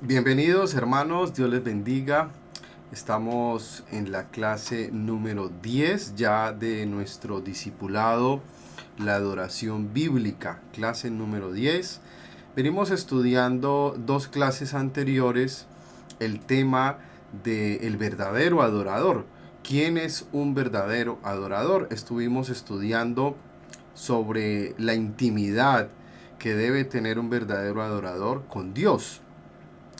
Bienvenidos hermanos, Dios les bendiga. Estamos en la clase número 10 ya de nuestro discipulado, la adoración bíblica, clase número 10. Venimos estudiando dos clases anteriores el tema del verdadero adorador. ¿Quién es un verdadero adorador? Estuvimos estudiando sobre la intimidad que debe tener un verdadero adorador con Dios.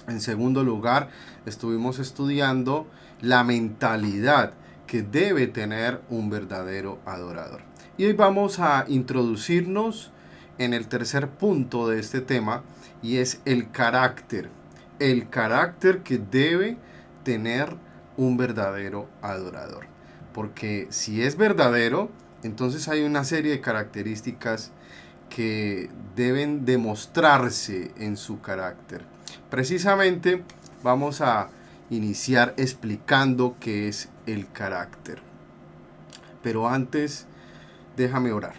En segundo lugar, estuvimos estudiando la mentalidad que debe tener un verdadero adorador. Y hoy vamos a introducirnos en el tercer punto de este tema y es el carácter. El carácter que debe tener un verdadero adorador. Porque si es verdadero, entonces hay una serie de características que deben demostrarse en su carácter. Precisamente vamos a iniciar explicando qué es el carácter. Pero antes, déjame orar.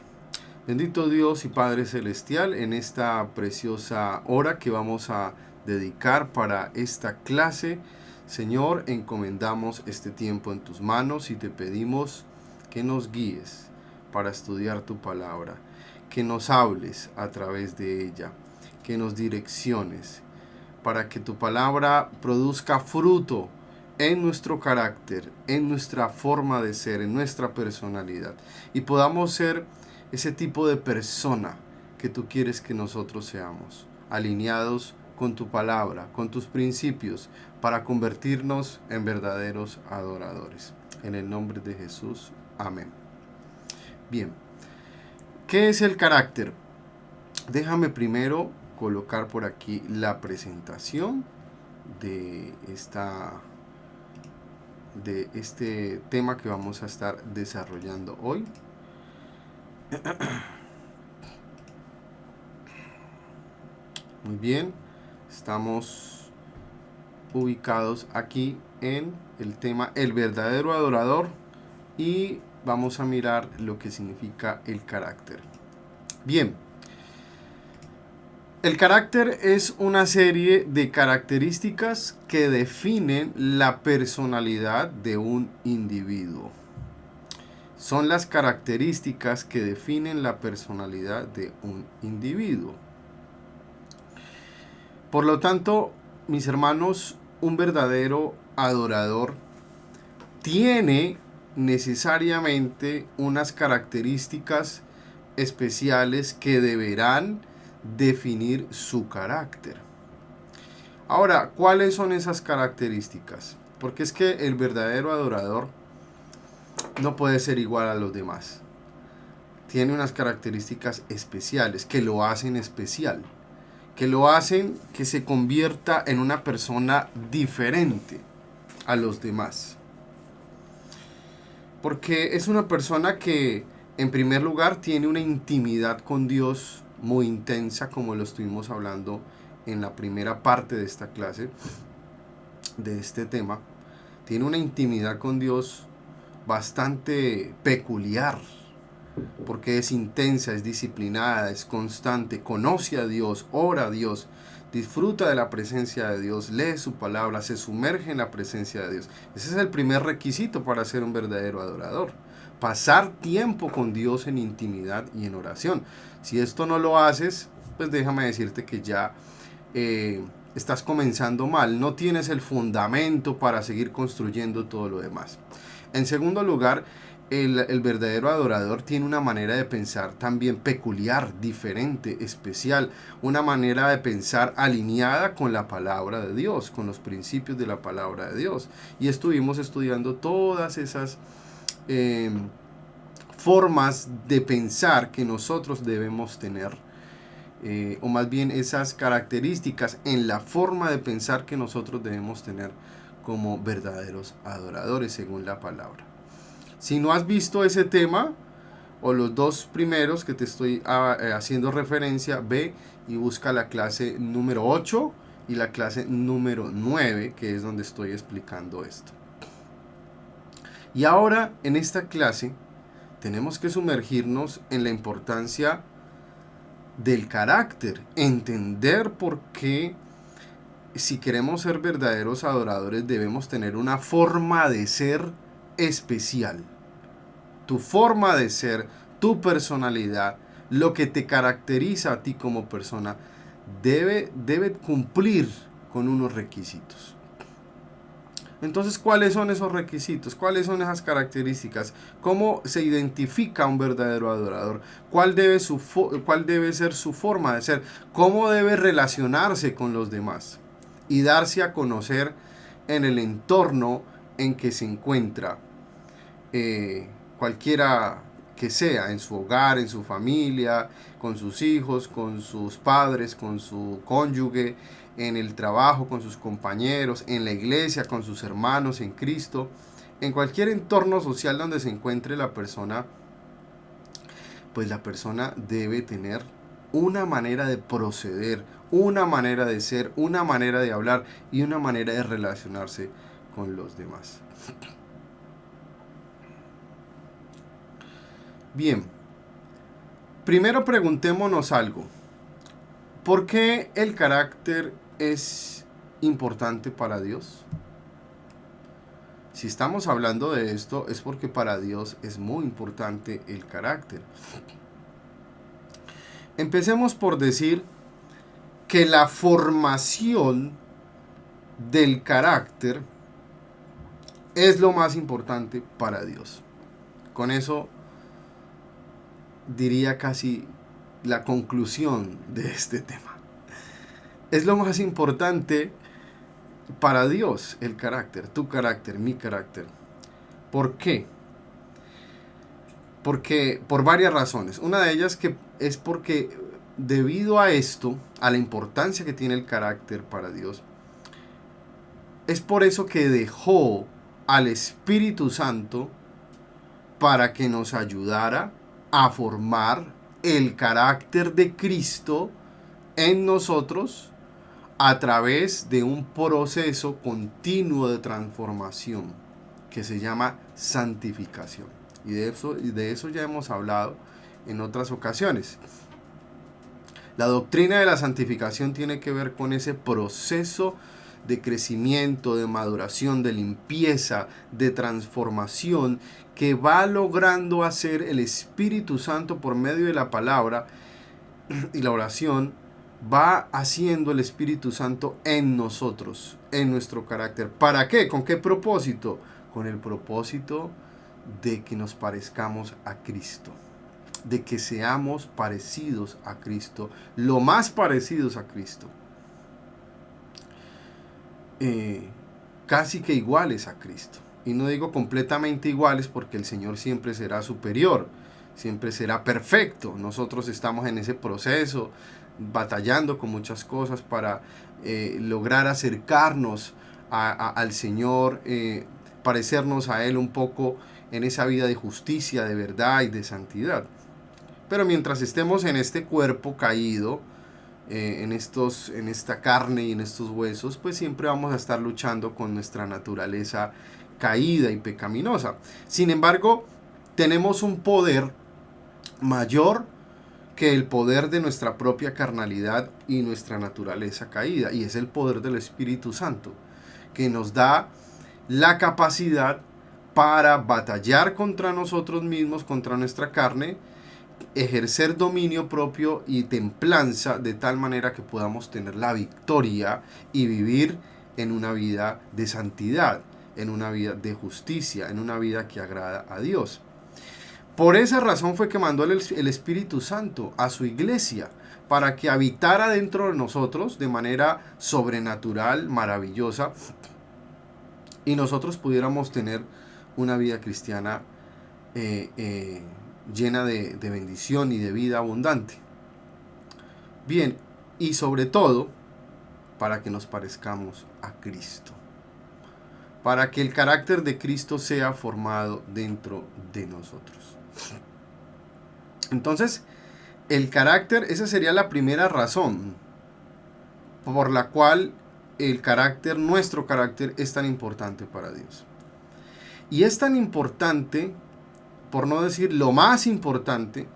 Bendito Dios y Padre Celestial, en esta preciosa hora que vamos a dedicar para esta clase, Señor, encomendamos este tiempo en tus manos y te pedimos que nos guíes para estudiar tu palabra, que nos hables a través de ella, que nos direcciones, para que tu palabra produzca fruto en nuestro carácter, en nuestra forma de ser, en nuestra personalidad, y podamos ser ese tipo de persona que tú quieres que nosotros seamos, alineados con tu palabra, con tus principios, para convertirnos en verdaderos adoradores. En el nombre de Jesús, amén. Bien, ¿qué es el carácter? Déjame primero colocar por aquí la presentación de este tema que vamos a estar desarrollando hoy. Muy bien, estamos ubicados aquí en el tema el verdadero adorador y vamos a mirar lo que significa el carácter. Bien, el carácter es una serie de características que definen la personalidad de un individuo. Son las características que definen la personalidad de un individuo. Por lo tanto, mis hermanos, un verdadero adorador tiene necesariamente unas características especiales que deberán definir su carácter. Ahora, ¿cuáles son esas características? Porque es que el verdadero adorador no puede ser igual a los demás. Tiene unas características especiales que lo hacen especial, que lo hacen que se convierta en una persona diferente a los demás. Porque es una persona que, en primer lugar, tiene una intimidad con Dios muy intensa, como lo estuvimos hablando en la primera parte de esta clase, de este tema. Tiene una intimidad con Dios bastante peculiar, porque es intensa, es disciplinada, es constante, conoce a Dios, ora a Dios, disfruta de la presencia de Dios, lee su palabra, se sumerge en la presencia de Dios. Ese es el primer requisito para ser un verdadero adorador. Pasar tiempo con Dios en intimidad y en oración. Si esto no lo haces, pues déjame decirte que ya estás comenzando mal. No tienes el fundamento para seguir construyendo todo lo demás. En segundo lugar, el verdadero adorador tiene una manera de pensar también peculiar, diferente, especial, una manera de pensar alineada con la palabra de Dios, con los principios de la palabra de Dios. Y estuvimos estudiando todas esas formas de pensar que nosotros debemos tener, o más bien esas características en la forma de pensar que nosotros debemos tener como verdaderos adoradores según la palabra. Si no has visto ese tema o los dos primeros que te estoy haciendo referencia, ve y busca la clase número 8 y la clase número 9, que es donde estoy explicando esto. Y ahora en esta clase tenemos que sumergirnos en la importancia del carácter, entender por qué si queremos ser verdaderos adoradores, debemos tener una forma de ser especial. Tu forma de ser, tu personalidad, lo que te caracteriza a ti como persona, debe cumplir con unos requisitos. Entonces, ¿cuáles son esos requisitos? ¿Cuáles son esas características? ¿Cómo se identifica un verdadero adorador? ¿Cuál debe ser su forma de ser? ¿Cómo debe relacionarse con los demás? Y darse a conocer en el entorno en que se encuentra, cualquiera que sea, en su hogar, en su familia, con sus hijos, con sus padres, con su cónyuge, en el trabajo, con sus compañeros, en la iglesia, con sus hermanos en Cristo, en cualquier entorno social donde se encuentre la persona, pues la persona debe tener una manera de proceder, una manera de ser, una manera de hablar y una manera de relacionarse con los demás. Bien, primero preguntémonos algo. ¿Por qué el carácter es importante para Dios? Si estamos hablando de esto, es porque para Dios es muy importante el carácter. Empecemos por decir que la formación del carácter es lo más importante para Dios. Con eso diría casi la conclusión de este tema. Es lo más importante para Dios el carácter, tu carácter, mi carácter. ¿Por qué? Porque por varias razones. Una de ellas es porque debido a esto, a la importancia que tiene el carácter para Dios, es por eso que dejó al Espíritu Santo para que nos ayudara a formar el carácter de Cristo en nosotros a través de un proceso continuo de transformación que se llama santificación. Y de eso ya hemos hablado en otras ocasiones. La doctrina de la santificación tiene que ver con ese proceso de crecimiento, de maduración, de limpieza, de transformación que va logrando hacer el Espíritu Santo por medio de la palabra y la oración. Va haciendo el Espíritu Santo en nosotros, en nuestro carácter. ¿Para qué? ¿Con qué propósito? Con el propósito de que nos parezcamos a Cristo, de que seamos parecidos a Cristo, lo más parecidos a Cristo, casi que iguales a Cristo. Y no digo completamente iguales porque el Señor siempre será superior, siempre será perfecto. Nosotros estamos en ese proceso, batallando con muchas cosas para lograr acercarnos al Señor, parecernos a Él un poco en esa vida de justicia, de verdad y de santidad. Pero mientras estemos en este cuerpo caído, en esta carne y en estos huesos, pues siempre vamos a estar luchando con nuestra naturaleza caída y pecaminosa. Sin embargo, tenemos un poder mayor que el poder de nuestra propia carnalidad y nuestra naturaleza caída, y es el poder del Espíritu Santo, que nos da la capacidad para batallar contra nosotros mismos, contra nuestra carne, ejercer dominio propio y templanza de tal manera que podamos tener la victoria y vivir en una vida de santidad, en una vida de justicia, en una vida que agrada a Dios. Por esa razón fue que mandó el Espíritu Santo a su iglesia para que habitara dentro de nosotros de manera sobrenatural, maravillosa, y nosotros pudiéramos tener una vida cristiana llena de bendición y de vida abundante. Bien, y sobre todo, para que nos parezcamos a Cristo. Para que el carácter de Cristo sea formado dentro de nosotros. Entonces, el carácter, esa sería la primera razón por la cual el carácter, nuestro carácter, es tan importante para Dios. Y es tan importante, por no decir lo más importante,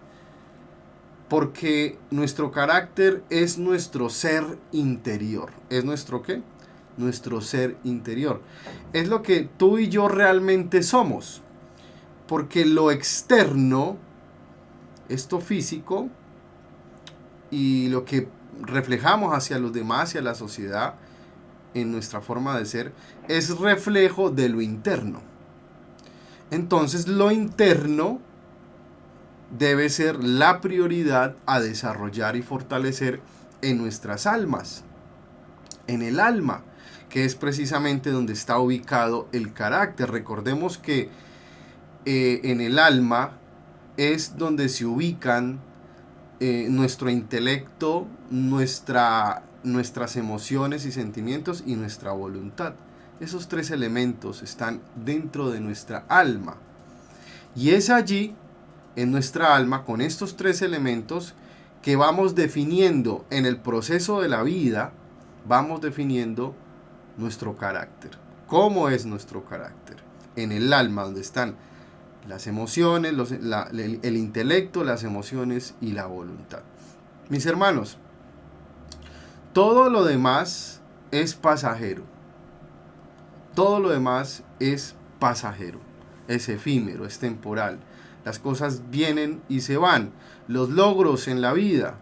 Porque nuestro carácter es nuestro ser interior. ¿Es nuestro qué? Nuestro ser interior. Es lo que tú y yo realmente somos. Porque lo externo, esto físico, y lo que reflejamos hacia los demás y a la sociedad en nuestra forma de ser, es reflejo de lo interno. Entonces lo interno debe ser la prioridad a desarrollar y fortalecer en nuestras almas, en el alma, que es precisamente donde está ubicado el carácter. Recordemos que en el alma es donde se ubican nuestro intelecto, nuestras emociones y sentimientos y nuestra voluntad. Esos tres elementos están dentro de nuestra alma. Y es allí, en nuestra alma, con estos tres elementos, que vamos definiendo en el proceso de la vida, vamos definiendo nuestro carácter. ¿Cómo es nuestro carácter? En el alma, donde están las emociones, el intelecto, las emociones y la voluntad. Mis hermanos, todo lo demás es pasajero. Todo lo demás es pasajero, es efímero, es temporal. Las cosas vienen y se van. Los logros en la vida,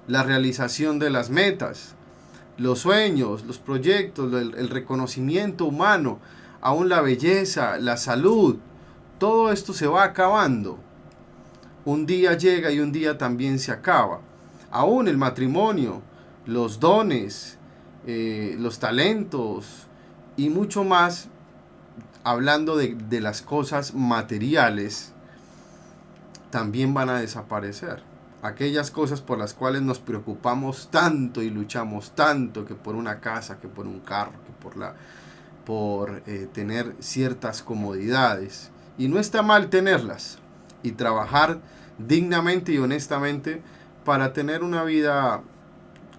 la realización de las metas, los sueños, los proyectos, el reconocimiento humano, aún la belleza, la salud, todo esto se va acabando. Un día llega y un día también se acaba. Aún el matrimonio, los dones, los talentos y mucho más, hablando de las cosas materiales, también van a desaparecer. Aquellas cosas por las cuales nos preocupamos tanto y luchamos tanto, que por una casa, que por un carro, que por tener ciertas comodidades. Y no está mal tenerlas y trabajar dignamente y honestamente para tener una vida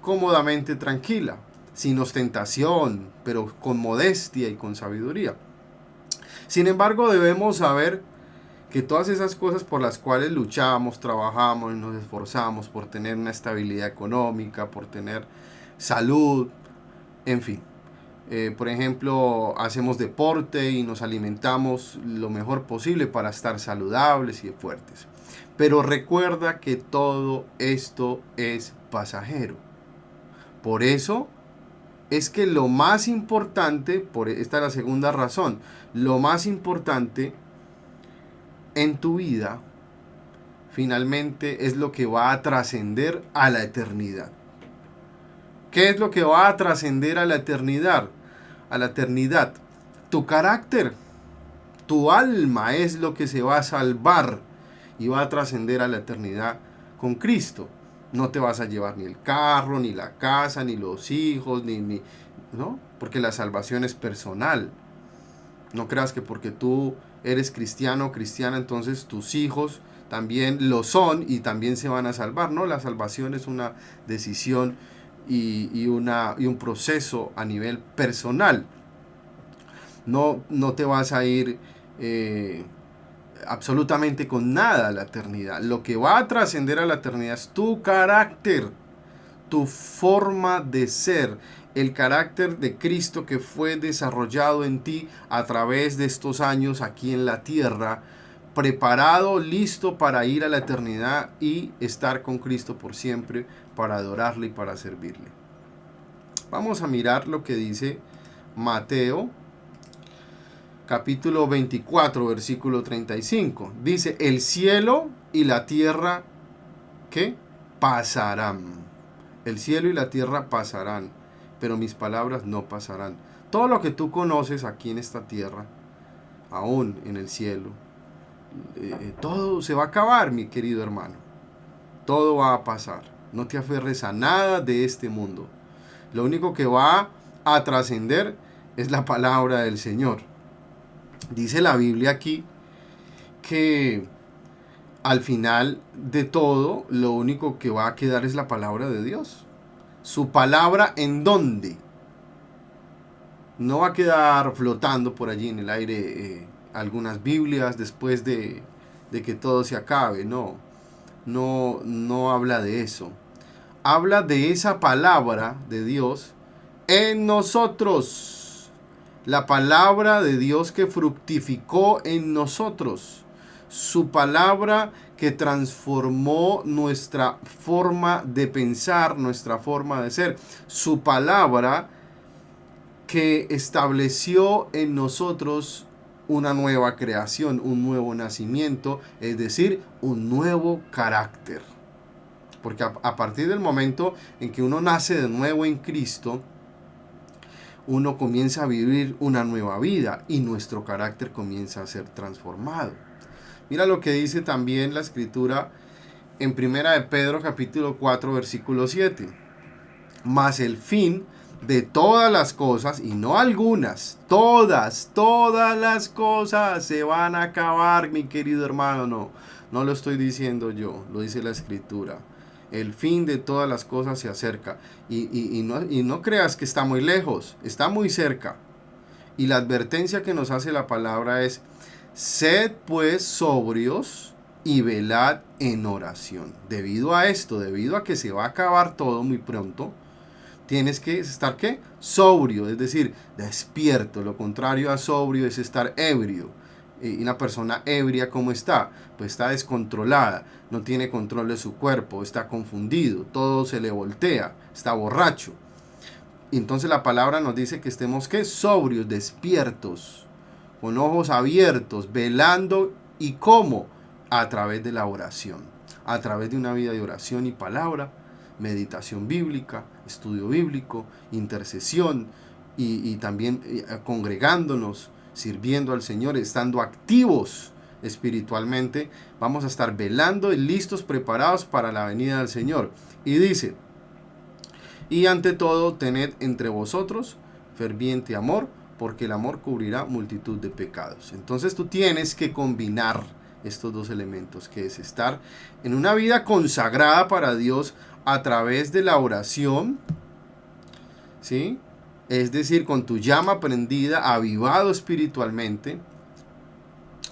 cómodamente tranquila, sin ostentación, pero con modestia y con sabiduría. Sin embargo, debemos saber que todas esas cosas por las cuales luchamos, trabajamos y nos esforzamos por tener una estabilidad económica, por tener salud, en fin. Por ejemplo, hacemos deporte y nos alimentamos lo mejor posible para estar saludables y fuertes. Pero recuerda que todo esto es pasajero. Por eso es que lo más importante, esta es la segunda razón, lo más importante en tu vida finalmente es lo que va a trascender a la eternidad. ¿Qué es lo que va a trascender a la eternidad? A la eternidad. Tu carácter, tu alma es lo que se va a salvar y va a trascender a la eternidad con Cristo. No te vas a llevar ni el carro, ni la casa, ni los hijos, ¿no? Porque la salvación es personal. No creas que porque tú eres cristiano o cristiana, entonces tus hijos también lo son y también se van a salvar. No, la salvación es una decisión y un proceso a nivel personal. No te vas a ir absolutamente con nada a la eternidad. Lo que va a trascender a la eternidad es tu carácter, tu forma de ser, el carácter de Cristo que fue desarrollado en ti a través de estos años aquí en la tierra, preparado, listo para ir a la eternidad y estar con Cristo por siempre, para adorarle y para servirle. Vamos a mirar lo que dice Mateo, capítulo 24, versículo 35. Dice, el cielo y la tierra, ¿qué? Pasarán. El cielo y la tierra pasarán, pero mis palabras no pasarán. Todo lo que tú conoces aquí en esta tierra, aún en el cielo, todo se va a acabar, mi querido hermano. Todo va a pasar. No te aferres a nada de este mundo. Lo único que va a trascender es la palabra del Señor. Dice la Biblia aquí que al final de todo, lo único que va a quedar es la palabra de Dios. Su palabra, ¿en dónde? No va a quedar flotando por allí en el aire algunas Biblias después de que todo se acabe, no. no habla de eso. Habla de esa palabra de Dios en nosotros. La palabra de Dios que fructificó en nosotros. Su palabra que transformó nuestra forma de pensar, nuestra forma de ser. Su palabra que estableció en nosotros una nueva creación, un nuevo nacimiento, es decir, un nuevo carácter. Porque a partir del momento en que uno nace de nuevo en Cristo, uno comienza a vivir una nueva vida y nuestro carácter comienza a ser transformado. Mira lo que dice también la escritura en Primera de Pedro capítulo 4 versículo 7. Mas el fin de todas las cosas, y no algunas, todas las cosas se van a acabar, mi querido hermano. No lo estoy diciendo yo, lo dice la escritura. El fin de todas las cosas se acerca. Y no creas que está muy lejos, está muy cerca. Y la advertencia que nos hace la palabra es: sed pues sobrios y velad en oración. Debido a esto, debido a que se va a acabar todo muy pronto, tienes que estar, ¿qué? Sobrio, es decir, despierto. Lo contrario a sobrio es estar ebrio. Y una persona ebria, ¿cómo está? Pues está descontrolada, no tiene control de su cuerpo, está confundido, todo se le voltea, está borracho. Y entonces la palabra nos dice que estemos, ¿qué? Sobrios, despiertos, con ojos abiertos, velando. ¿Y cómo? A través de la oración, a través de una vida de oración y palabra, meditación bíblica, estudio bíblico, intercesión y también congregándonos, sirviendo al Señor, estando activos espiritualmente. Vamos a estar velando y listos, preparados para la venida del Señor. Y dice: y ante todo, tened entre vosotros ferviente amor, porque el amor cubrirá multitud de pecados. Entonces tú tienes que combinar estos dos elementos, que es estar en una vida consagrada para Dios a través de la oración, ¿sí? Es decir, con tu llama prendida, avivado espiritualmente,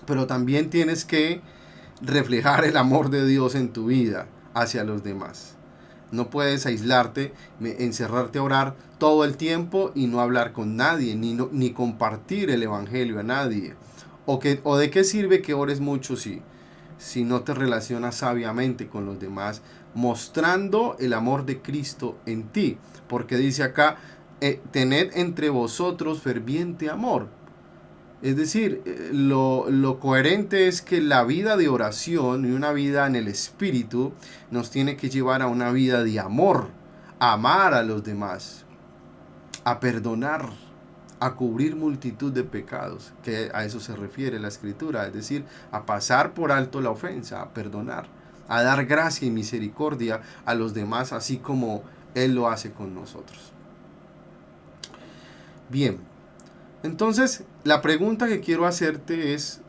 pero también tienes que reflejar el amor de Dios en tu vida hacia los demás. No puedes aislarte, encerrarte a orar todo el tiempo y no hablar con nadie, ni compartir el evangelio a nadie. O de qué sirve que ores mucho si no te relacionas sabiamente con los demás, mostrando el amor de Cristo en ti. Porque dice acá, tened entre vosotros ferviente amor. Es decir, lo coherente es que la vida de oración y una vida en el Espíritu nos tiene que llevar a una vida de amor, a amar a los demás, a perdonar, a cubrir multitud de pecados, que a eso se refiere la Escritura, es decir, a pasar por alto la ofensa, a perdonar, a dar gracia y misericordia a los demás, así como Él lo hace con nosotros. Bien. Entonces, la pregunta que quiero hacerte es: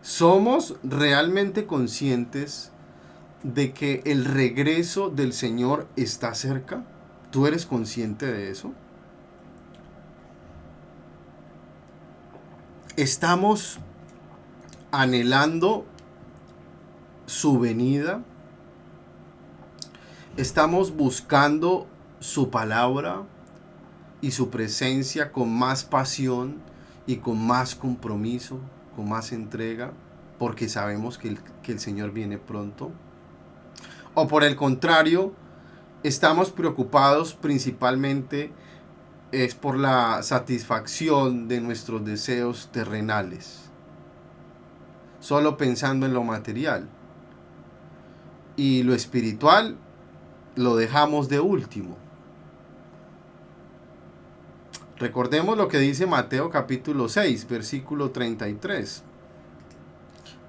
¿somos realmente conscientes de que el regreso del Señor está cerca? ¿Tú eres consciente de eso? ¿Estamos anhelando su venida? ¿Estamos buscando su palabra y su presencia con más pasión y con más compromiso, con más entrega, porque sabemos que el Señor viene pronto? ¿O por el contrario, estamos preocupados principalmente es por la satisfacción de nuestros deseos terrenales, solo pensando en lo material, y lo espiritual lo dejamos de último? Recordemos lo que dice Mateo capítulo 6, versículo 33.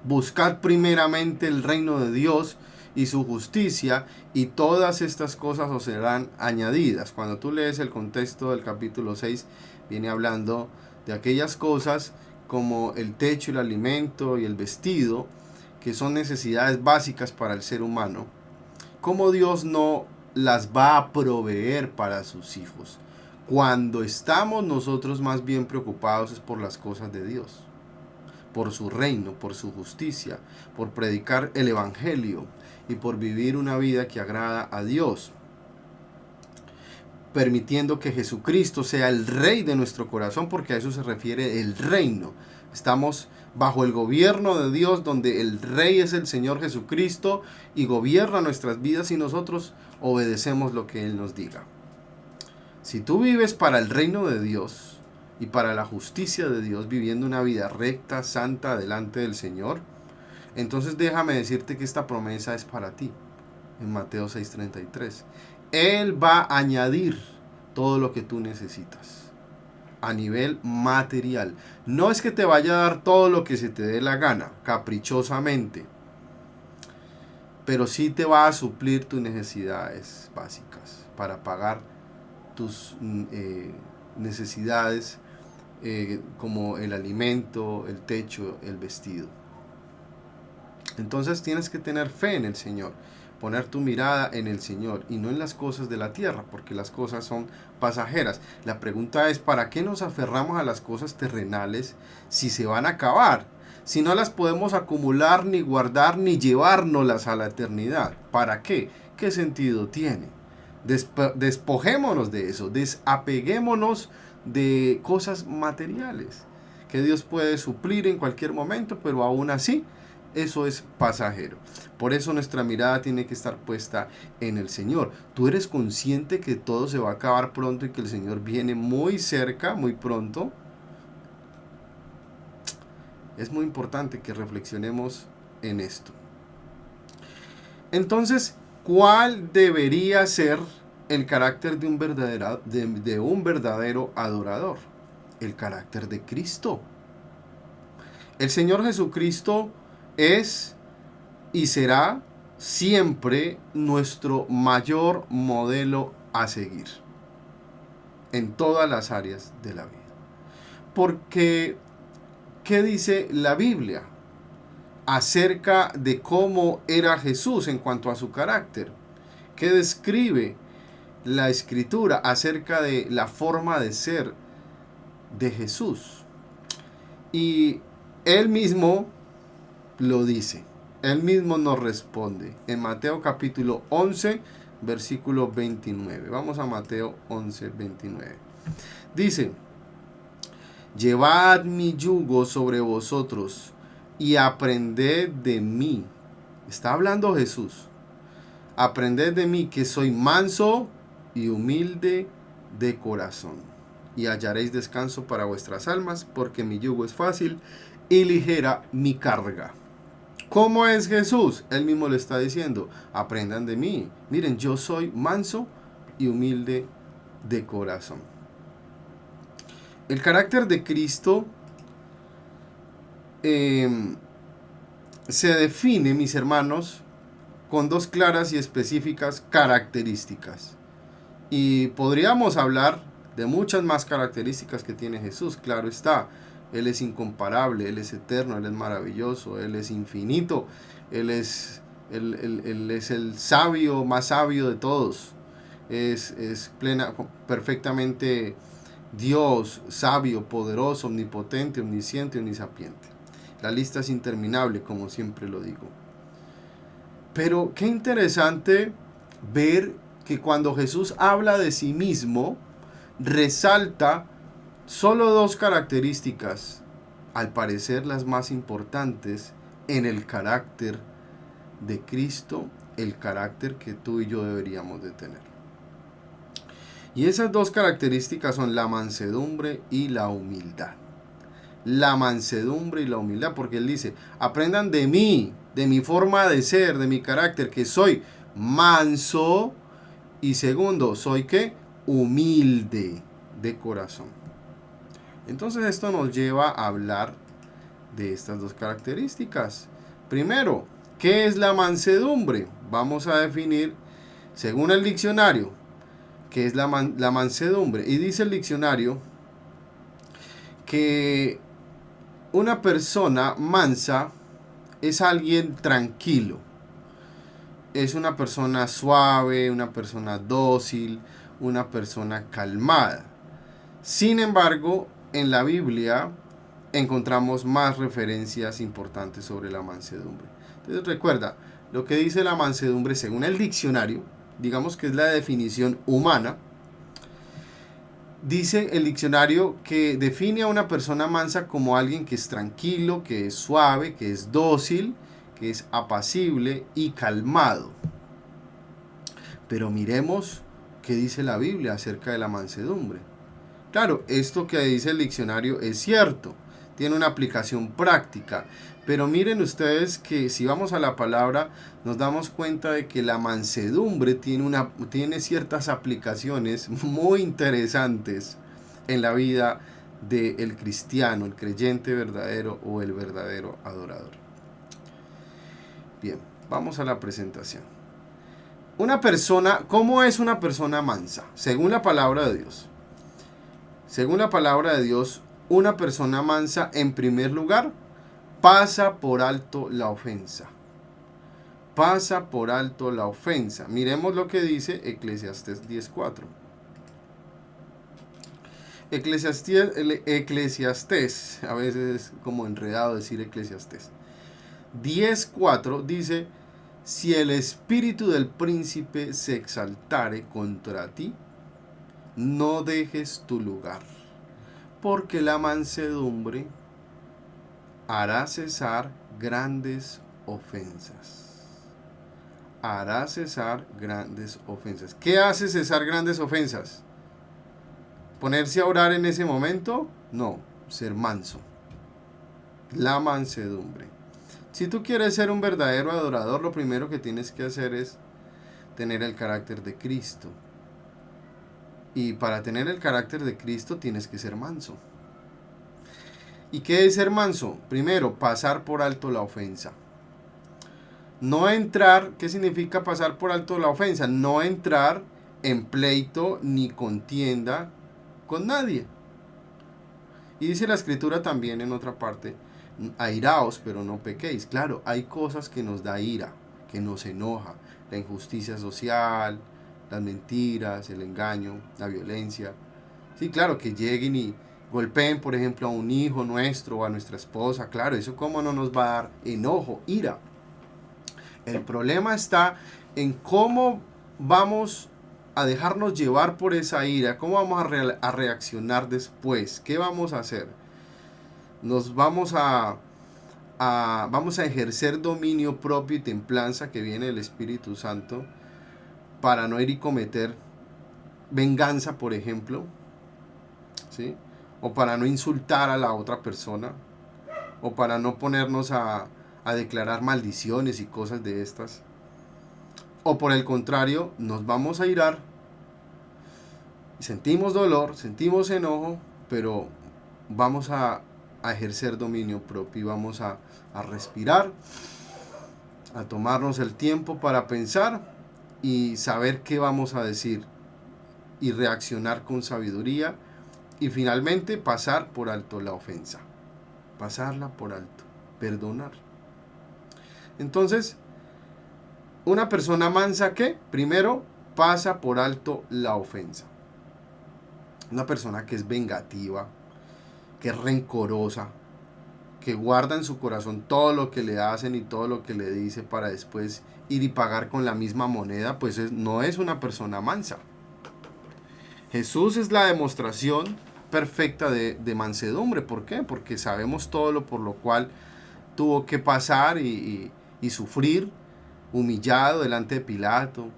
Buscad primeramente el reino de Dios y su justicia, y todas estas cosas os serán añadidas. Cuando tú lees el contexto del capítulo 6, viene hablando de aquellas cosas como el techo, el alimento y el vestido, que son necesidades básicas para el ser humano. ¿Cómo Dios no las va a proveer para sus hijos? Cuando estamos nosotros más bien preocupados es por las cosas de Dios, por su reino, por su justicia, por predicar el evangelio y por vivir una vida que agrada a Dios, permitiendo que Jesucristo sea el rey de nuestro corazón, porque a eso se refiere el reino. Estamos bajo el gobierno de Dios, donde el rey es el Señor Jesucristo y gobierna nuestras vidas y nosotros obedecemos lo que Él nos diga. Si tú vives para el reino de Dios y para la justicia de Dios, viviendo una vida recta, santa, delante del Señor, entonces déjame decirte que esta promesa es para ti, en Mateo 6:33. Él va a añadir todo lo que tú necesitas a nivel material. No es que te vaya a dar todo lo que se te dé la gana, caprichosamente, pero sí te va a suplir tus necesidades básicas para pagar tus necesidades como el alimento, el techo, el vestido. Entonces tienes que tener fe en el Señor, poner tu mirada en el Señor y no en las cosas de la tierra, porque las cosas son pasajeras. La pregunta es, ¿para qué nos aferramos a las cosas terrenales si se van a acabar? Si no las podemos acumular, ni guardar, ni llevárnoslas a la eternidad. ¿Para qué? ¿Qué sentido tiene? Despojémonos de eso, desapeguémonos de cosas materiales que Dios puede suplir en cualquier momento, pero aún así eso es pasajero. Por eso nuestra mirada tiene que estar puesta en el Señor. ¿Tú eres consciente que todo se va a acabar pronto y que el Señor viene muy cerca, muy pronto? Es muy importante que reflexionemos en esto. Entonces, ¿cuál debería ser el carácter de un verdadero adorador? El carácter de Cristo. El Señor Jesucristo es y será siempre nuestro mayor modelo a seguir en todas las áreas de la vida. Porque, ¿qué dice la Biblia acerca de cómo era Jesús en cuanto a su carácter? ¿Qué describe la Escritura acerca de la forma de ser de Jesús? Y Él mismo lo dice. Él mismo nos responde en Mateo capítulo 11, versículo 29. Vamos a Mateo 11, 29. Dice: llevad mi yugo sobre vosotros y aprended de mí. Está hablando Jesús. Aprended de mí, que soy manso y humilde de corazón, y hallaréis descanso para vuestras almas, porque mi yugo es fácil y ligera mi carga. ¿Cómo es Jesús? Él mismo le está diciendo: aprendan de mí. Miren, yo soy manso y humilde de corazón. El carácter de Cristo se define, mis hermanos, con dos claras y específicas características. Y podríamos hablar de muchas más características que tiene Jesús, claro está. Él es incomparable, Él es eterno, Él es maravilloso, Él es infinito, Él es el sabio, más sabio de todos. Es perfectamente Dios, sabio, poderoso, omnipotente, omnisciente, omnisapiente. La lista es interminable, como siempre lo digo. Pero qué interesante ver que cuando Jesús habla de sí mismo, resalta solo dos características, al parecer las más importantes en el carácter de Cristo, el carácter que tú y yo deberíamos de tener. Y esas dos características son la mansedumbre y la humildad. La mansedumbre y la humildad, porque Él dice: aprendan de mí, de mi forma de ser, de mi carácter, que soy manso, y segundo, soy ¿qué? Humilde de corazón. Entonces esto nos lleva a hablar de estas dos características. Primero, ¿qué es la mansedumbre? Vamos a definir, según el diccionario, qué es la mansedumbre. Y dice el diccionario que una persona mansa es alguien tranquilo. Es una persona suave, una persona dócil, una persona calmada. Sin embargo, en la Biblia, encontramos más referencias importantes sobre la mansedumbre. Entonces recuerda, lo que dice la mansedumbre según el diccionario, digamos que es la definición humana, dice el diccionario que define a una persona mansa como alguien que es tranquilo, que es suave, que es dócil, que es apacible y calmado. Pero miremos qué dice la Biblia acerca de la mansedumbre. Claro, esto que dice el diccionario es cierto, tiene una aplicación práctica, pero miren ustedes que si vamos a la palabra nos damos cuenta de que la mansedumbre tiene ciertas aplicaciones muy interesantes en la vida del cristiano, el creyente verdadero o el verdadero adorador. Bien, vamos a la presentación. Una persona, ¿cómo es una persona mansa? Según la palabra de Dios. Según la palabra de Dios, una persona mansa, en primer lugar, pasa por alto la ofensa. Pasa por alto la ofensa. Miremos lo que dice Eclesiastés 10:4. Eclesiastés, a veces es como enredado decir Eclesiastés. 10:4 dice: si el espíritu del príncipe se exaltare contra ti, no dejes tu lugar, porque la mansedumbre hará cesar grandes ofensas. Hará cesar grandes ofensas. ¿Qué hace cesar grandes ofensas? ¿Ponerse a orar en ese momento? No, ser manso. La mansedumbre. Si tú quieres ser un verdadero adorador, lo primero que tienes que hacer es tener el carácter de Cristo. Y para tener el carácter de Cristo tienes que ser manso. ¿Y qué es ser manso? Primero, pasar por alto la ofensa. No entrar, ¿qué significa pasar por alto la ofensa? No entrar en pleito ni contienda con nadie. Y dice la escritura también en otra parte: airaos, pero no pequéis. Claro, hay cosas que nos da ira, que nos enoja. La injusticia social, las mentiras, el engaño, la violencia. Sí, claro, que lleguen y golpeen, por ejemplo, a un hijo nuestro o a nuestra esposa. Claro, eso cómo no nos va a dar enojo, ira. El problema está en cómo vamos a dejarnos llevar por esa ira, cómo vamos a reaccionar después, qué vamos a hacer. Nos vamos vamos a ejercer dominio propio y templanza que viene del Espíritu Santo para no ir y cometer venganza, por ejemplo, ¿sí? O para no insultar a la otra persona, o para no ponernos a declarar maldiciones y cosas de estas. O por el contrario, nos vamos a irar, sentimos dolor, sentimos enojo, pero vamos a ejercer dominio propio y vamos a respirar, a tomarnos el tiempo para pensar y saber qué vamos a decir y reaccionar con sabiduría y finalmente pasar por alto la ofensa, pasarla por alto, perdonar. Entonces, una persona mansa que primero pasa por alto la ofensa. Una persona que es vengativa, que es rencorosa, que guarda en su corazón todo lo que le hacen y todo lo que le dice para después ir y pagar con la misma moneda, pues no es una persona mansa. Jesús es la demostración perfecta de mansedumbre. ¿Por qué? Porque sabemos todo lo por lo cual tuvo que pasar y sufrir, humillado delante de Pilato,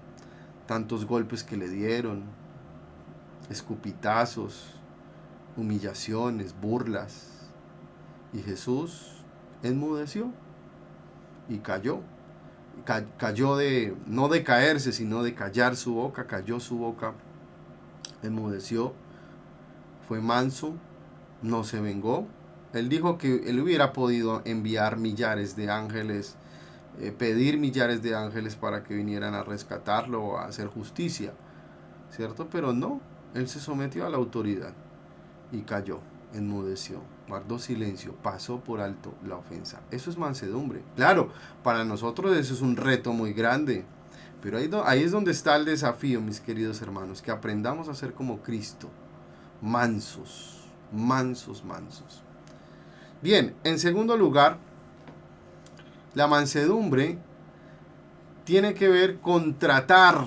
tantos golpes que le dieron, escupitazos, humillaciones, burlas. Y Jesús enmudeció y cayó. Cayó no de caerse, sino de callar su boca, cayó su boca, enmudeció, fue manso, no se vengó. Él dijo que él hubiera podido enviar millares de ángeles, pedir millares de ángeles para que vinieran a rescatarlo o a hacer justicia, ¿cierto? Pero no, él se sometió a la autoridad y cayó, enmudeció, guardó silencio, pasó por alto la ofensa. Eso es mansedumbre. Claro, para nosotros eso es un reto muy grande, pero ahí es donde está el desafío, mis queridos hermanos, que aprendamos a ser como Cristo, mansos, mansos, mansos. Bien, en segundo lugar, la mansedumbre tiene que ver con tratar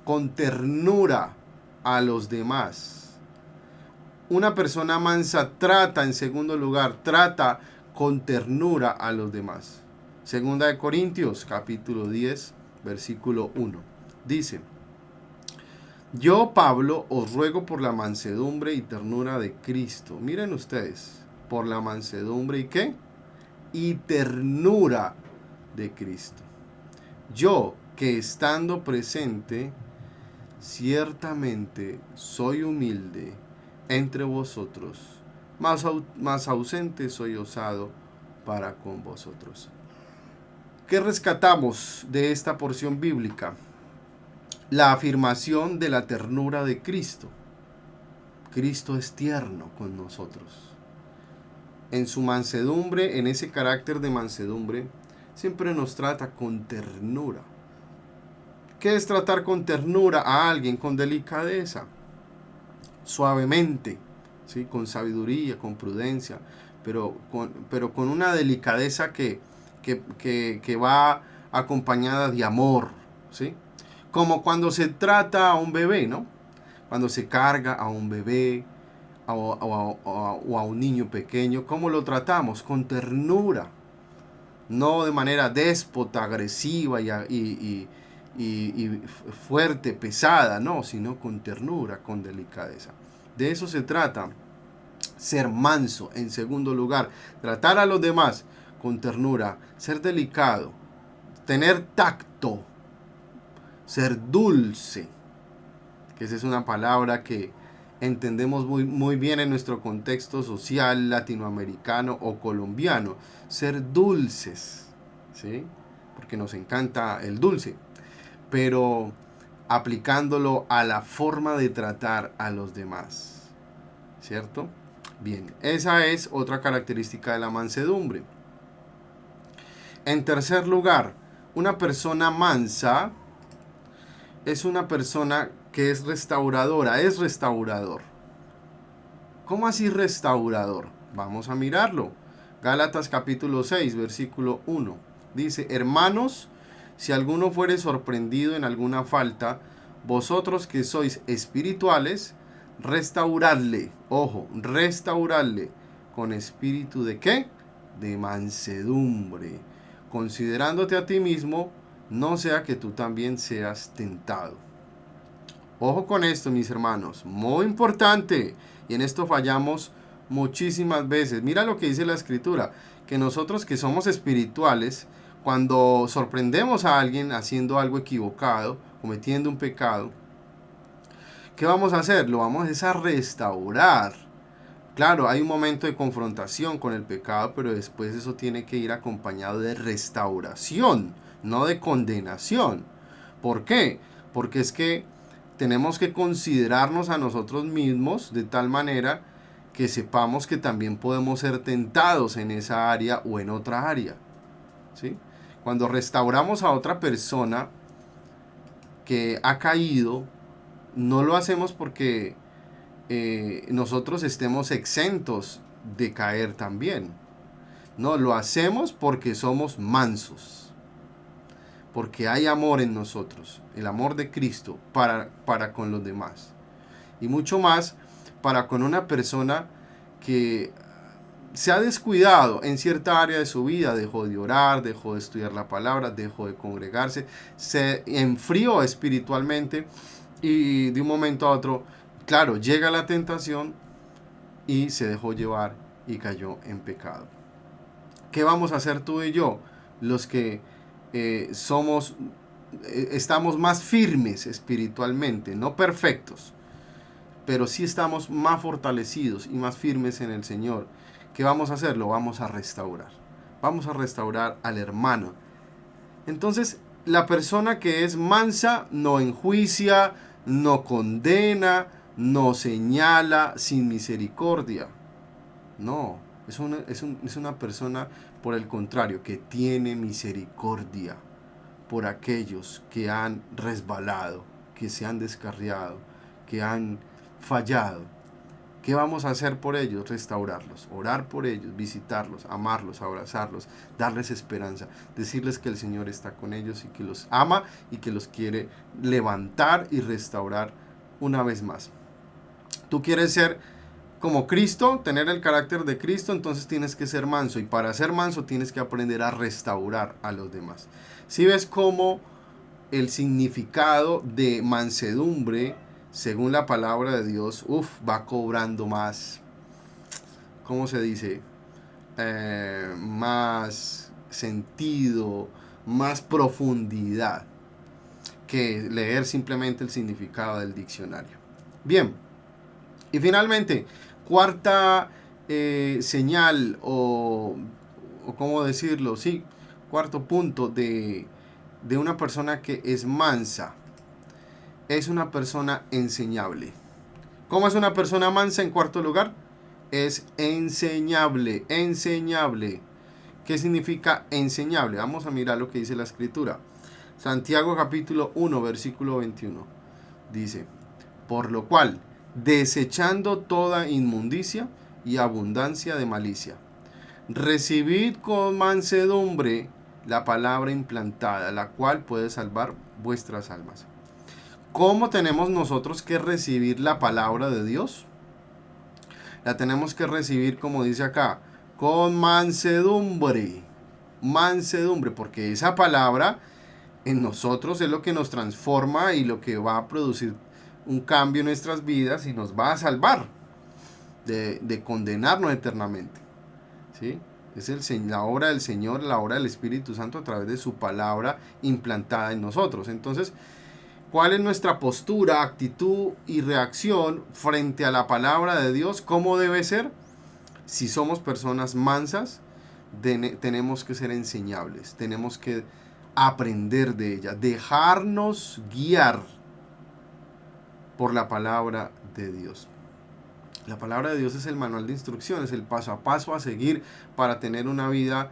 con ternura a los demás. Una persona mansa trata, en segundo lugar, trata con ternura a los demás. Segunda de Corintios, capítulo 10, versículo 1. Dice: Yo, Pablo, os ruego por la mansedumbre y ternura de Cristo. Miren ustedes, por la mansedumbre y qué? Y ternura de Cristo. Yo, que estando presente, ciertamente soy humilde entre vosotros, más ausente soy osado para con vosotros. ¿Qué rescatamos de esta porción bíblica? La afirmación de la ternura de Cristo. Cristo es tierno con nosotros. En su mansedumbre, en ese carácter de mansedumbre, siempre nos trata con ternura. ¿Qué es tratar con ternura a alguien? Con delicadeza, suavemente, ¿sí? Con sabiduría, con prudencia, pero con una delicadeza que va acompañada de amor, ¿sí? Como cuando se trata a un bebé, ¿no? Cuando se carga a un bebé o a un niño pequeño, ¿cómo lo tratamos? Con ternura, no de manera déspota, agresiva y fuerte, pesada, no, sino con ternura, con delicadeza. De eso se trata, ser manso. En segundo lugar, tratar a los demás con ternura, ser delicado, tener tacto, ser dulce, que esa es una palabra que entendemos muy bien en nuestro contexto social latinoamericano o colombiano. Ser dulces, ¿sí? Porque nos encanta el dulce, pero aplicándolo a la forma de tratar a los demás, ¿cierto? Bien, esa es otra característica de la mansedumbre. En tercer lugar, una persona mansa es una persona que es restauradora, es restaurador. ¿Cómo así restaurador? Vamos a mirarlo. Gálatas capítulo 6, versículo 1. Dice: Hermanos, si alguno fuere sorprendido en alguna falta, vosotros que sois espirituales, restauradle. Ojo, restauradle con espíritu de ¿qué? De mansedumbre, considerándote a ti mismo, no sea que tú también seas tentado. Ojo con esto, mis hermanos, muy importante, y en esto fallamos muchísimas veces. Mira lo que dice la Escritura, que nosotros que somos espirituales, cuando sorprendemos a alguien haciendo algo equivocado, cometiendo un pecado, ¿qué vamos a hacer? Lo vamos a restaurar. Claro, hay un momento de confrontación con el pecado, pero después eso tiene que ir acompañado de restauración, no de condenación. ¿Por qué? Porque es que tenemos que considerarnos a nosotros mismos de tal manera que sepamos que también podemos ser tentados en esa área o en otra área, ¿sí? Cuando restauramos a otra persona que ha caído, no lo hacemos porque nosotros estemos exentos de caer también. No, lo hacemos porque somos mansos, porque hay amor en nosotros, el amor de Cristo para con los demás. Y mucho más para con una persona que se ha descuidado en cierta área de su vida, dejó de orar, dejó de estudiar la palabra, dejó de congregarse, se enfrió espiritualmente y de un momento a otro, claro, llega la tentación y se dejó llevar y cayó en pecado. ¿Qué vamos a hacer tú y yo? Los que estamos más firmes espiritualmente, no perfectos, pero sí estamos más fortalecidos y más firmes en el Señor. ¿Qué vamos a hacer? Lo vamos a restaurar. Vamos a restaurar al hermano. Entonces, la persona que es mansa no enjuicia, no condena, no señala sin misericordia. No, es una persona, por el contrario, que tiene misericordia por aquellos que han resbalado, que se han descarriado, que han fallado. ¿Qué vamos a hacer por ellos? Restaurarlos, orar por ellos, visitarlos, amarlos, abrazarlos, darles esperanza, decirles que el Señor está con ellos y que los ama y que los quiere levantar y restaurar una vez más. Tú quieres ser como Cristo, tener el carácter de Cristo, entonces tienes que ser manso, y para ser manso tienes que aprender a restaurar a los demás. Si ves cómo el significado de mansedumbre, según la palabra de Dios, va cobrando más, ¿cómo se dice? Más sentido, más profundidad que leer simplemente el significado del diccionario. Bien, y finalmente, cuarta señal o cómo decirlo, sí, cuarto punto de una persona que es mansa. Es una persona enseñable. ¿Cómo es una persona mansa en cuarto lugar? Es enseñable, enseñable. ¿Qué significa enseñable? Vamos a mirar lo que dice la escritura. Santiago capítulo 1, versículo 21. Dice, por lo cual, desechando toda inmundicia y abundancia de malicia, recibid con mansedumbre la palabra implantada, la cual puede salvar vuestras almas. ¿Cómo tenemos nosotros que recibir la palabra de Dios? La tenemos que recibir, como dice acá, con mansedumbre. Mansedumbre, porque esa palabra en nosotros es lo que nos transforma y lo que va a producir un cambio en nuestras vidas y nos va a salvar de condenarnos eternamente. ¿Sí? Es la obra del Señor, la obra del Espíritu Santo a través de su palabra implantada en nosotros. Entonces, ¿cuál es nuestra postura, actitud y reacción frente a la palabra de Dios? ¿Cómo debe ser? Si somos personas mansas, tenemos que ser enseñables, tenemos que aprender de ella, dejarnos guiar por la palabra de Dios. La palabra de Dios es el manual de instrucciones, el paso a paso a seguir para tener una vida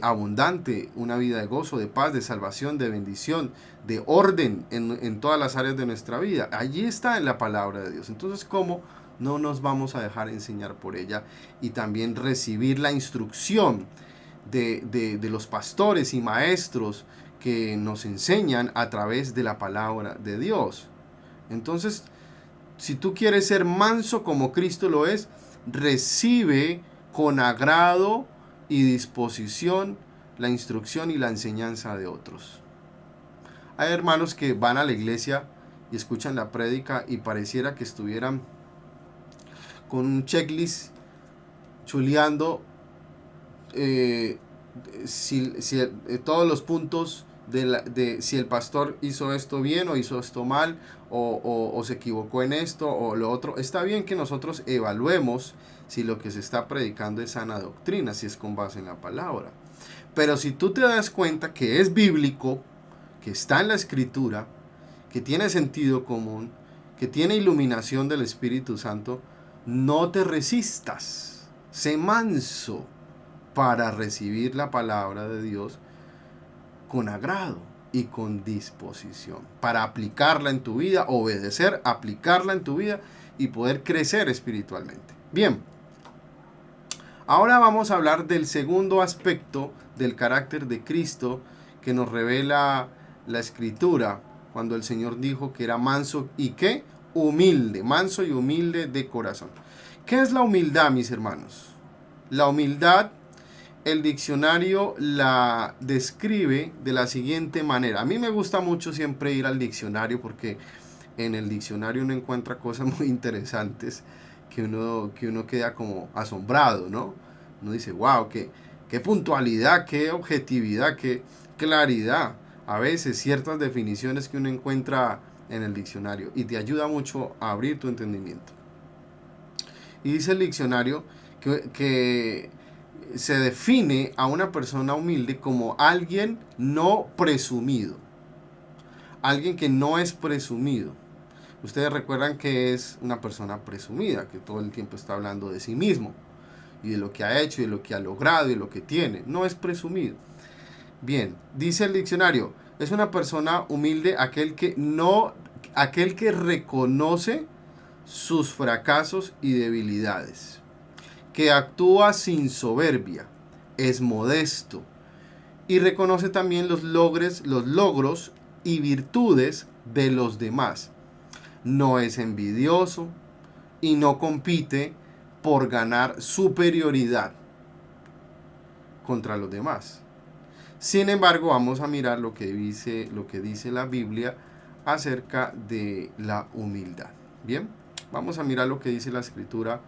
abundante, una vida de gozo, de paz, de salvación, de bendición, de orden en todas las áreas de nuestra vida. Allí está en la palabra de Dios. Entonces, ¿cómo no nos vamos a dejar enseñar por ella? Y también recibir la instrucción de los pastores y maestros que nos enseñan a través de la palabra de Dios. Entonces, si tú quieres ser manso como Cristo lo es, recibe con agrado y disposición la instrucción y la enseñanza de otros. Hay hermanos que van a la iglesia y escuchan la prédica y pareciera que estuvieran con un checklist chuleando todos los puntos de si el pastor hizo esto bien o hizo esto mal o se equivocó en esto o lo otro. Está bien que nosotros evaluemos si lo que se está predicando es sana doctrina, si es con base en la palabra. Pero si tú te das cuenta que es bíblico, que está en la escritura, que tiene sentido común, que tiene iluminación del Espíritu Santo, no te resistas, sé manso para recibir la palabra de Dios con agrado y con disposición, para aplicarla en tu vida, obedecer, aplicarla en tu vida y poder crecer espiritualmente. Bien, ahora vamos a hablar del segundo aspecto del carácter de Cristo que nos revela la Escritura, cuando el Señor dijo que era manso y ¿qué? Humilde, manso y humilde de corazón. ¿Qué es la humildad, mis hermanos? La humildad, el diccionario la describe de la siguiente manera. A mí me gusta mucho siempre ir al diccionario porque en el diccionario uno encuentra cosas muy interesantes que uno queda como asombrado, ¿no? Uno dice, wow, qué puntualidad, qué objetividad, qué claridad. A veces ciertas definiciones que uno encuentra en el diccionario y te ayuda mucho a abrir tu entendimiento. Y dice el diccionario que se define a una persona humilde como alguien no presumido. Alguien que no es presumido. Ustedes recuerdan que es una persona presumida, que todo el tiempo está hablando de sí mismo y de lo que ha hecho y de lo que ha logrado y de lo que tiene. No es presumido. Bien, dice el diccionario, es una persona humilde aquel que reconoce sus fracasos y debilidades, que actúa sin soberbia, es modesto y reconoce también los logros y virtudes de los demás. No es envidioso y no compite por ganar superioridad contra los demás. Sin embargo, vamos a mirar lo que dice la Biblia acerca de la humildad. Bien, vamos a mirar lo que dice la Escritura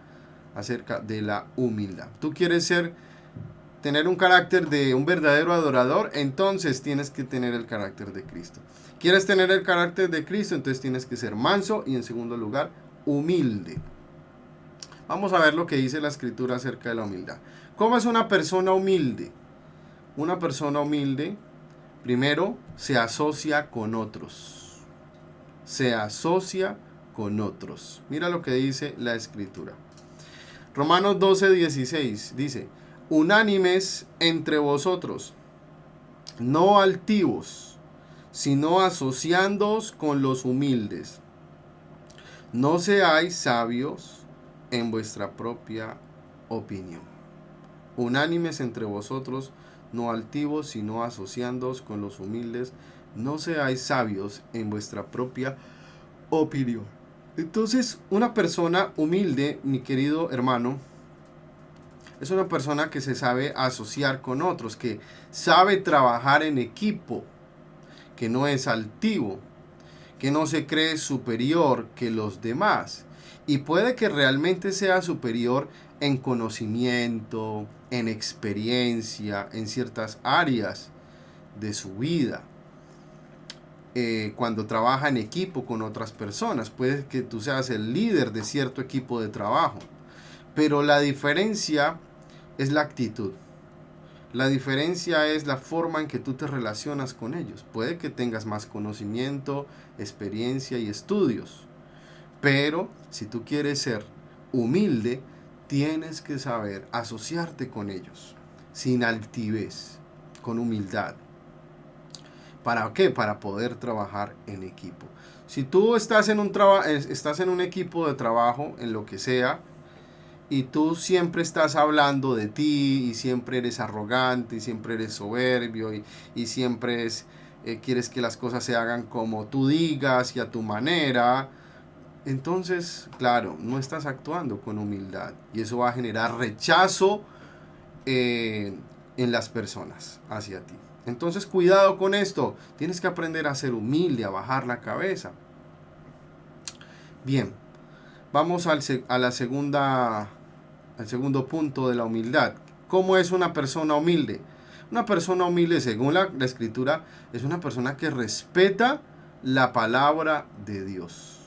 acerca de la humildad. Tú quieres tener un carácter de un verdadero adorador, entonces tienes que tener el carácter de Cristo. ¿Quieres tener el carácter de Cristo? Entonces tienes que ser manso y, en segundo lugar, humilde. Vamos a ver lo que dice la Escritura acerca de la humildad. ¿Cómo es una persona humilde? Una persona humilde, primero, se asocia con otros. Se asocia con otros. Mira lo que dice la Escritura. Romanos 12:16 dice: unánimes entre vosotros, no altivos, sino asociándoos con los humildes. No seáis sabios en vuestra propia opinión. Unánimes entre vosotros, no altivos, sino asociándoos con los humildes. No seáis sabios en vuestra propia opinión. Entonces, una persona humilde, mi querido hermano, es una persona que se sabe asociar con otros, que sabe trabajar en equipo, que no es altivo, que no se cree superior que los demás. Y puede que realmente sea superior en conocimiento, en experiencia, en ciertas áreas de su vida. Cuando trabaja en equipo con otras personas, puede que tú seas el líder de cierto equipo de trabajo. Pero la diferencia es la actitud. La diferencia es la forma en que tú te relacionas con ellos. Puede que tengas más conocimiento, experiencia y estudios. Pero si tú quieres ser humilde, tienes que saber asociarte con ellos, sin altivez, con humildad. ¿Para qué? Para poder trabajar en equipo. Si tú estás en un equipo de trabajo, en lo que sea, y tú siempre estás hablando de ti, y siempre eres arrogante, y siempre eres soberbio, y siempre quieres que las cosas se hagan como tú digas y a tu manera, entonces, claro, no estás actuando con humildad. Y eso va a generar rechazo en las personas hacia ti. Entonces, cuidado con esto. Tienes que aprender a ser humilde, a bajar la cabeza. Bien, vamos al segundo punto de la humildad. ¿Cómo es una persona humilde? Una persona humilde, según la Escritura, es una persona que respeta la palabra de Dios.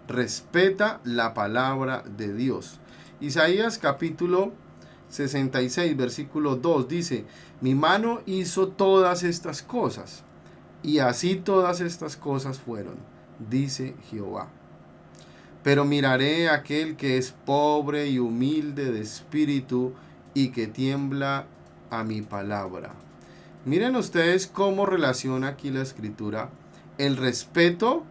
Respeta la palabra de Dios. Isaías capítulo 66, versículo 2 dice: mi mano hizo todas estas cosas, y así todas estas cosas fueron, dice Jehová. Pero miraré a aquel que es pobre y humilde de espíritu y que tiembla a mi palabra. Miren ustedes cómo relaciona aquí la Escritura el respeto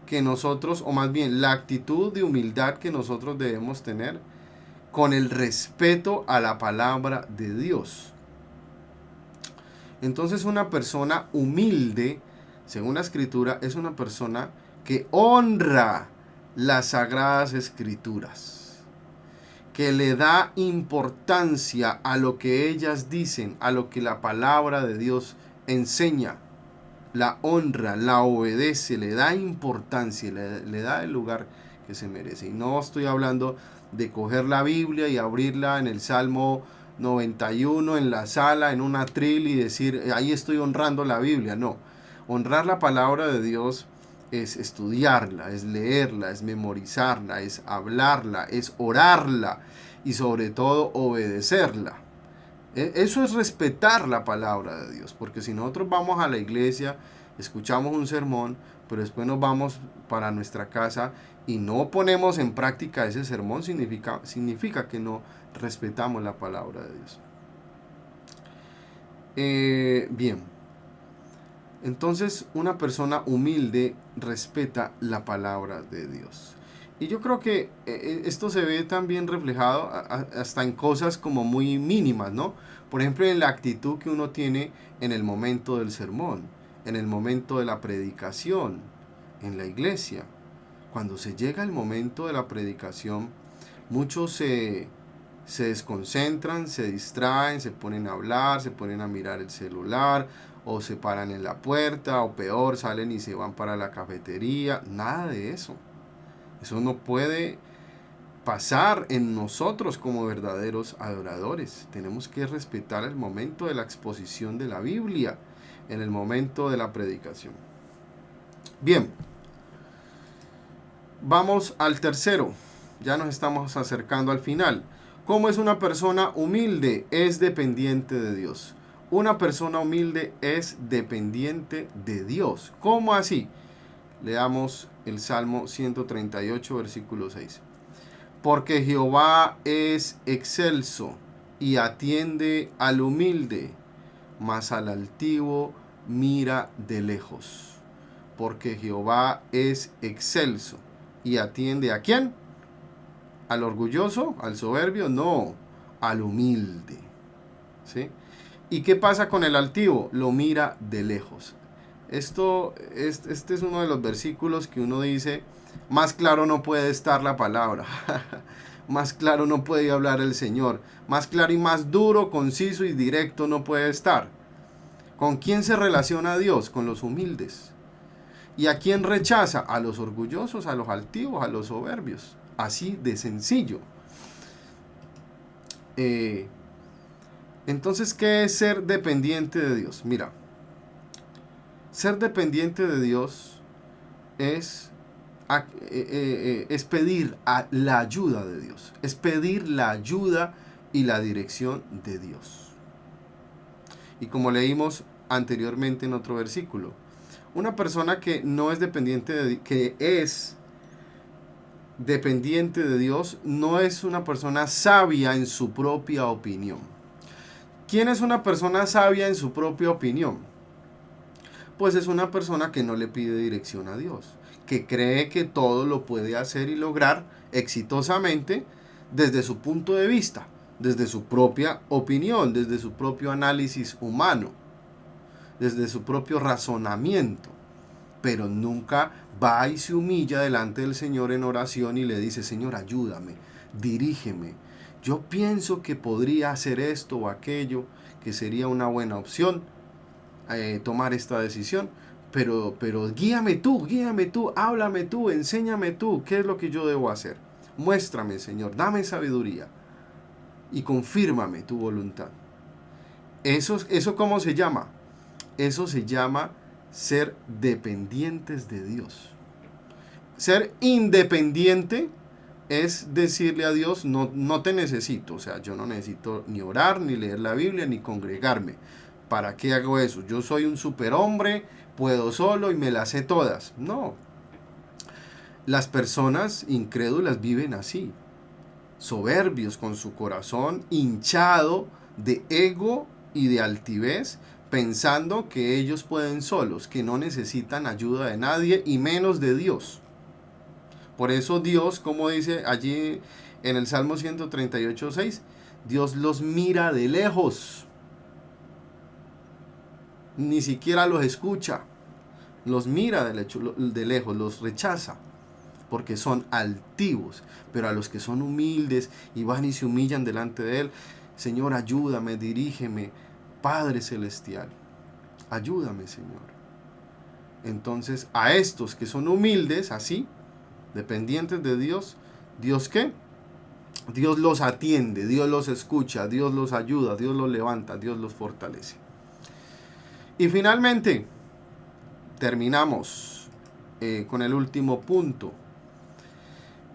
que nosotros, o más bien la actitud de humildad que nosotros debemos tener con el respeto a la palabra de Dios. Entonces, una persona humilde, según la Escritura, es una persona que honra las sagradas Escrituras, que le da importancia a lo que ellas dicen, a lo que la palabra de Dios enseña. La honra, la obedece, le da importancia, le da el lugar que se merece. Y no estoy hablando de coger la Biblia y abrirla en el Salmo 91 en la sala, en un atril, y decir, ahí estoy honrando la Biblia. No, honrar la palabra de Dios es estudiarla, es leerla, es memorizarla, es hablarla, es orarla y sobre todo obedecerla. Eso es respetar la palabra de Dios, porque si nosotros vamos a la iglesia, escuchamos un sermón, pero después nos vamos para nuestra casa y no ponemos en práctica ese sermón, significa que no respetamos la palabra de Dios. Bien, entonces una persona humilde respeta la palabra de Dios. Y yo creo que esto se ve también reflejado hasta en cosas como muy mínimas, ¿no? Por ejemplo, en la actitud que uno tiene en el momento del sermón, en el momento de la predicación, en la iglesia. Cuando se llega el momento de la predicación, muchos se desconcentran, se distraen, se ponen a hablar, se ponen a mirar el celular, o se paran en la puerta, o peor, salen y se van para la cafetería. Nada de eso. Eso no puede pasar en nosotros como verdaderos adoradores. Tenemos que respetar el momento de la exposición de la Biblia, en el momento de la predicación. Bien, vamos al tercero. Ya nos estamos acercando al final. ¿Cómo es una persona humilde? Es dependiente de Dios. Una persona humilde es dependiente de Dios. ¿Cómo así? Leamos el Salmo 138, versículo 6. Porque Jehová es excelso y atiende al humilde, mas al altivo mira de lejos. Porque Jehová es excelso y atiende ¿a quién? ¿Al orgulloso? ¿Al soberbio? No, al humilde. ¿Sí? ¿Y qué pasa con el altivo? Lo mira de lejos. Este es uno de los versículos que uno dice, más claro no puede estar la palabra. Más claro no puede hablar el Señor. Más claro y más duro, conciso y directo no puede estar. ¿Con quién se relaciona Dios? Con los humildes. ¿Y a quién rechaza? A los orgullosos, a los altivos, a los soberbios. Así de sencillo. Entonces, ¿qué es ser dependiente de Dios? Mira, ser dependiente de Dios es pedir la ayuda de Dios. Es pedir la ayuda y la dirección de Dios. Y como leímos anteriormente en otro versículo, una persona que no es dependiente que es dependiente de Dios, no es una persona sabia en su propia opinión. ¿Quién es una persona sabia en su propia opinión? Pues es una persona que no le pide dirección a Dios, que cree que todo lo puede hacer y lograr exitosamente desde su punto de vista, desde su propia opinión, desde su propio análisis humano, desde su propio razonamiento, pero nunca va y se humilla delante del Señor en oración y le dice, Señor, ayúdame, dirígeme. Yo pienso que podría hacer esto o aquello, que sería una buena opción, tomar esta decisión, pero guíame tú, háblame tú, enséñame tú, qué es lo que yo debo hacer. Muéstrame, Señor, dame sabiduría y confírmame tu voluntad. ¿Eso cómo se llama? Eso se llama ser dependientes de Dios. Ser independiente es decirle a Dios, no te necesito, o sea, yo no necesito ni orar, ni leer la Biblia, ni congregarme. ¿Para qué hago eso? Yo soy un superhombre, puedo solo y me las sé todas. No. Las personas incrédulas viven así, soberbios, con su corazón hinchado de ego y de altivez, pensando que ellos pueden solos, que no necesitan ayuda de nadie y menos de Dios. Por eso Dios, como dice allí en el Salmo 138:6, Dios los mira de lejos. Ni siquiera los escucha. Los mira de lejos, los rechaza, porque son altivos. Pero a los que son humildes y van y se humillan delante de Él, Señor, ayúdame, dirígeme, Padre Celestial, ayúdame, Señor. Entonces, a estos que son humildes, así, dependientes de Dios, ¿Dios qué? Dios los atiende, Dios los escucha, Dios los ayuda, Dios los levanta, Dios los fortalece. Y finalmente, terminamos con el último punto.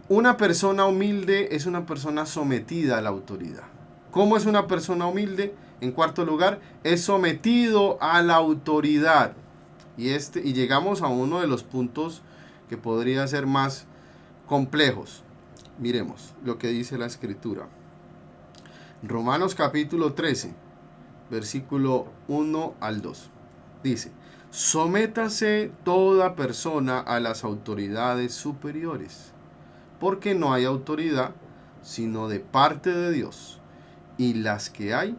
Una persona humilde es una persona sometida a la autoridad. ¿Cómo es una persona humilde? En cuarto lugar, es sometido a la autoridad. Y llegamos a uno de los puntos que podría ser más complejos. Miremos lo que dice la Escritura. Romanos capítulo 13, versículo 1 al 2. Dice, sométase toda persona a las autoridades superiores, porque no hay autoridad sino de parte de Dios, y las que hay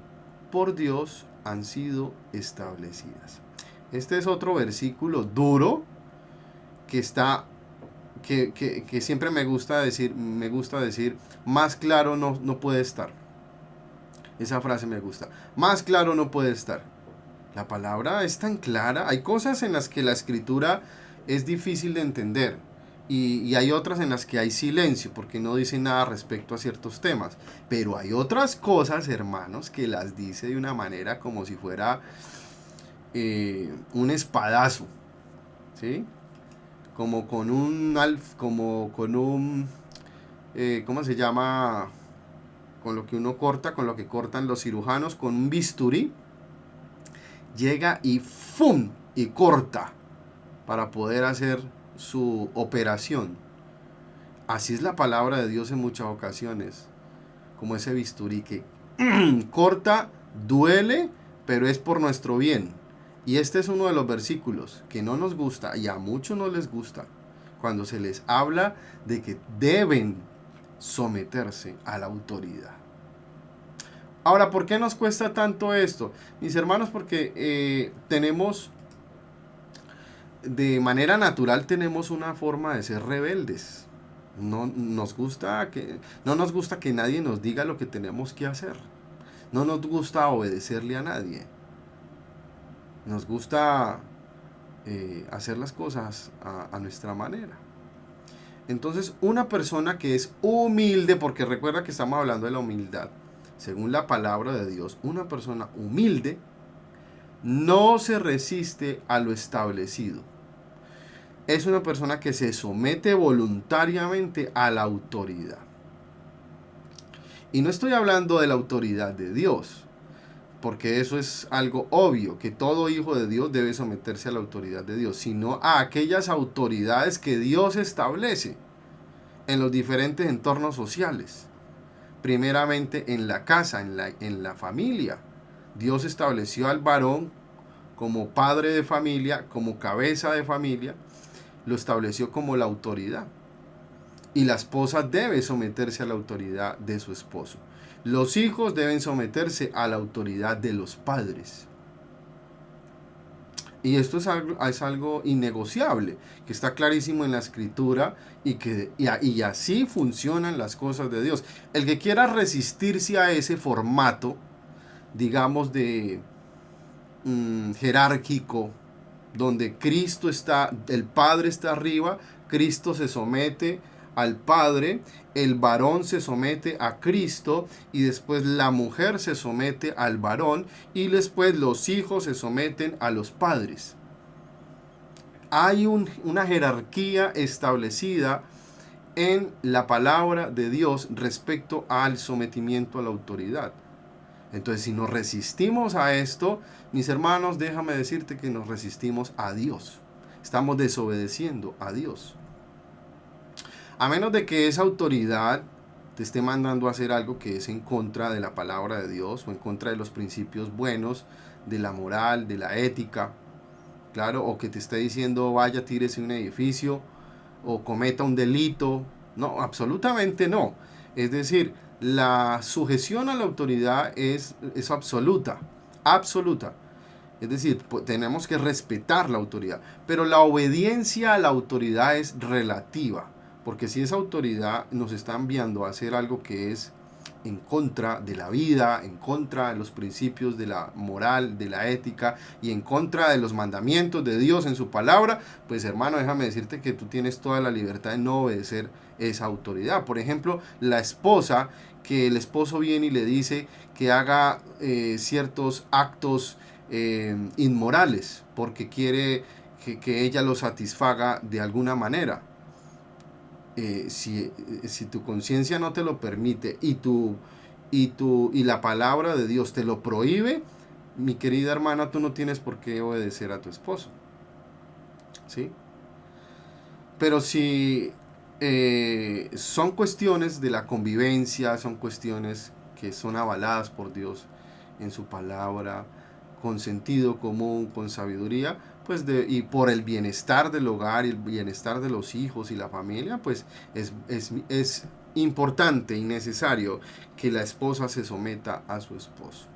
por Dios han sido establecidas. Este es otro versículo duro que está, que siempre me gusta decir, más claro no puede estar. Esa frase me gusta. Más claro no puede estar. La palabra es tan clara. Hay cosas en las que la escritura es difícil de entender. Y hay otras en las que hay silencio, porque no dice nada respecto a ciertos temas. Pero hay otras cosas, hermanos, que las dice de una manera como si fuera un espadazo. ¿Sí? Como con un... ¿cómo se llama? Con lo que uno corta, con lo que cortan los cirujanos, con un bisturí. Llega y ¡fum! Y corta para poder hacer su operación. Así es la palabra de Dios en muchas ocasiones, como ese bisturí que corta, duele, pero es por nuestro bien. Y este es uno de los versículos que no nos gusta, y a muchos no les gusta, cuando se les habla de que deben someterse a la autoridad. Ahora, ¿por qué nos cuesta tanto esto? Mis hermanos, porque tenemos, de manera natural, tenemos una forma de ser rebeldes. No nos gusta que nadie nos diga lo que tenemos que hacer. No nos gusta obedecerle a nadie. Nos gusta hacer las cosas a nuestra manera. Entonces, una persona que es humilde, porque recuerda que estamos hablando de la humildad, según la palabra de Dios, una persona humilde no se resiste a lo establecido. Es una persona que se somete voluntariamente a la autoridad. Y no estoy hablando de la autoridad de Dios, porque eso es algo obvio, que todo hijo de Dios debe someterse a la autoridad de Dios, sino a aquellas autoridades que Dios establece en los diferentes entornos sociales. Primeramente en la casa, en la familia. Dios estableció al varón como padre de familia, como cabeza de familia, lo estableció como la autoridad. Y la esposa debe someterse a la autoridad de su esposo. Los hijos deben someterse a la autoridad de los padres. Y esto es algo innegociable, que está clarísimo en la escritura y así funcionan las cosas de Dios. El que quiera resistirse a ese formato, digamos, de jerárquico, donde Cristo está, el Padre está arriba, Cristo se somete al Padre, el varón se somete a Cristo y después la mujer se somete al varón y después los hijos se someten a los padres. Hay una jerarquía establecida en la palabra de Dios respecto al sometimiento a la autoridad. Entonces, si nos resistimos a esto, mis hermanos, déjame decirte que nos resistimos a Dios. Estamos desobedeciendo a Dios. A menos de que esa autoridad te esté mandando a hacer algo que es en contra de la palabra de Dios o en contra de los principios buenos, de la moral, de la ética, claro, o que te esté diciendo vaya, tírese un edificio o cometa un delito. No, absolutamente no. Es decir, la sujeción a la autoridad es absoluta, absoluta. Es decir, tenemos que respetar la autoridad, pero la obediencia a la autoridad es relativa, porque si esa autoridad nos está enviando a hacer algo que es en contra de la vida, en contra de los principios de la moral, de la ética y en contra de los mandamientos de Dios en su palabra, pues hermano, déjame decirte que tú tienes toda la libertad de no obedecer esa autoridad. Por ejemplo, la esposa, que el esposo viene y le dice que haga ciertos actos inmorales porque quiere que ella lo satisfaga de alguna manera. Si tu conciencia no te lo permite y la palabra de Dios te lo prohíbe, mi querida hermana, tú no tienes por qué obedecer a tu esposo. ¿Sí? Pero si son cuestiones de la convivencia, son cuestiones que son avaladas por Dios en su palabra, con sentido común, con sabiduría, pues y por el bienestar del hogar y el bienestar de los hijos y la familia, pues es importante y necesario que la esposa se someta a su esposo.